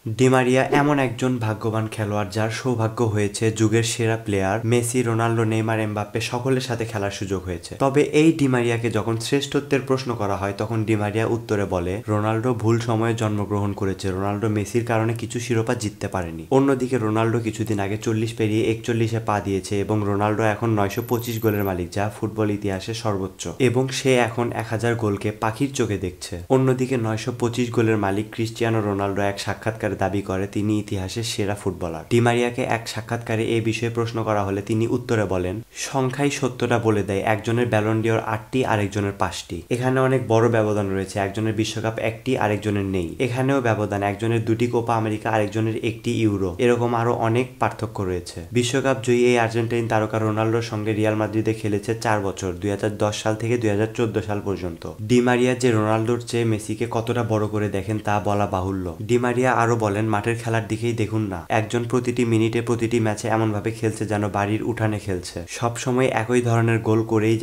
Di Maria এমন একজন ভাগ্যবান খেলোয়াড় যার সৌভাগ্য হয়েছে যুগের সেরা player Messi, Ronaldo, Neymar, Mbappe সকলের সাথে খেলার সুযোগ হয়েছে। তবে এই ডি মারিয়াকে যখন শ্রেষ্ঠত্বের প্রশ্ন করা হয় তখন ডি মারিয়া উত্তরে বলে, রোনাল্ডো ভুল সময়ে জন্মগ্রহণ করেছে, রোনাল্ডো মেসির কারণে কিছু শিরোপা জিততে পারেনি। অন্যদিকে রোনাল্ডো কিছুদিন আগে 40 পেরিয়ে 41-এ পা দিয়েছে এবং রোনাল্ডো এখন 925 গোলের মালিক, যা ফুটবল ইতিহাসে সর্বোচ্চ, এবং সে এখন 1000 গোলকে পাখির চোখে দেখছে। অন্যদিকে 925 গোলের মালিক ক্রিস্টিয়ানো রোনাল্ডো এক সাক্ষাৎকারে দাবি করে তিনি ইতিহাসের সেরা ফুটবলার। ডি মারিয়াকে এক সাক্ষাৎকারে এই বিষয়ে প্রশ্ন করা হলে তিনি উত্তরে বলেন, সংখ্যাই সত্যটা বলে দেয়, একজনের ব্যালন ডিওর 8টি, আরেকজনের 5টি। এখানে অনেক বড় ব্যবধান রয়েছে, একজনের বিশ্বকাপ 1টি, আরেকজনের নেই। এখানেও ব্যবধান, একজনের 2টি কোপা আমেরিকা, আরেকজনের 1টি ইউরো, এরকম আরো অনেক পার্থক্য রয়েছে। বিশ্বকাপ জয়ী এই আর্জেন্টাইন তারকা রোনাল্ডোর সঙ্গে রিয়াল মাদ্রিদে খেলেছে 4 বছর, 2010 সাল থেকে 2014 সাল পর্যন্ত। ডি মারিয়া যে রোনাল্ডোর চেয়ে মেসিকে কতটা বড় করে দেখেন তা বলা বাহুল্য। ডি মারিয়া আরো বলেন, মাঠের খেলার দিকেই দেখুন না, একজন প্রতিটি মিনিটে প্রতিটি ম্যাচে এমনভাবে খেলছে যেন বাড়ির উঠানে খেলছে, সব সময় একই ধরনের গোল করেই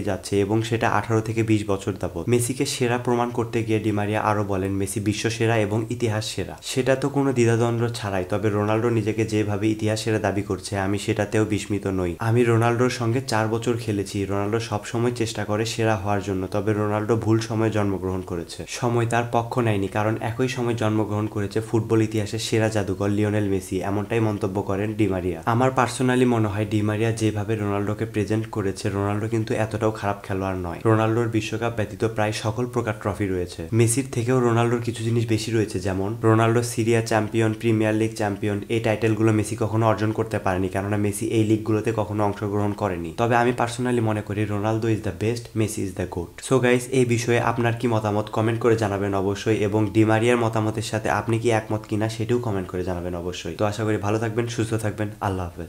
যাচ্ছে এবং সেটা 18 থেকে 20 বছর যাবত। মেসিকে সেরা প্রমাণ করতে গিয়ে ডি মারিয়া আরো বলেন, মেসি বিশ্ব সেরা এবং ইতিহাস সেরা, সেটা তো কোনো দ্বিধাদ্বন্দ্ব ছাড়াই। তবে রোনাল্ডো নিজেকে যেভাবে ইতিহাস সেরা দাবি করছে আমি সেটাতেও বিস্মিত নই। আমি রোনাল্ডোর সঙ্গে 4 বছর খেলেছি, রোনাল্ডো সবসময় চেষ্টা করে সেরা হওয়ার জন্য, তবে রোনাল্ডো ভুল সময়ে জন্মগ্রহণ করেছে, সময় তার পক্ষ নেয়নি, কারণ একই সময় জন্মগ্রহণ করেছে ফুটবল ইতিহাসের সেরা জাদুকর লিওনেল মেসি, এমনটাই মন্তব্য করেন ডি মারিয়া। আমার পার্সোনালি মনে হয় ডি মারিয়া যেভাবে রোনাল্ডোকে প্রেজেন্ট করেছে, রোনাল্ডো কিন্তু এতটাও খারাপ খেলোয়াড় নয়। রোনাল্ডোর বিশ্বকাপ ব্যতীত প্রায় সকল প্রকার ট্রফি রয়েছে। মেসির থেকেও রোনাল্ডোর কিছু জিনিস বেশি রয়েছে, যেমন Ronaldo Syria champion, premier league champion, এই টাইটেলগুলো মেসি কখনো অর্জন করতে পারেনি, কেননা মেসি এই লিগগুলোতে কখনো অংশগ্রহণ করেনি। তবে আমি পার্সোনালি মনে করি Ronaldo is the best, Messi is the goat. So guys, এই বিষয়ে আপনার কি মতামত কমেন্ট করে জানাবেন অবশ্যই, এবং ডি মারিয়ার মতামতের সাথে আপনি কি একমত কিনা সেটিও কমেন্ট করে জানাবেন অবশ্যই। তো আশা করি ভালো থাকবেন, সুস্থ থাকবেন, আল্লাহ হাফেজ।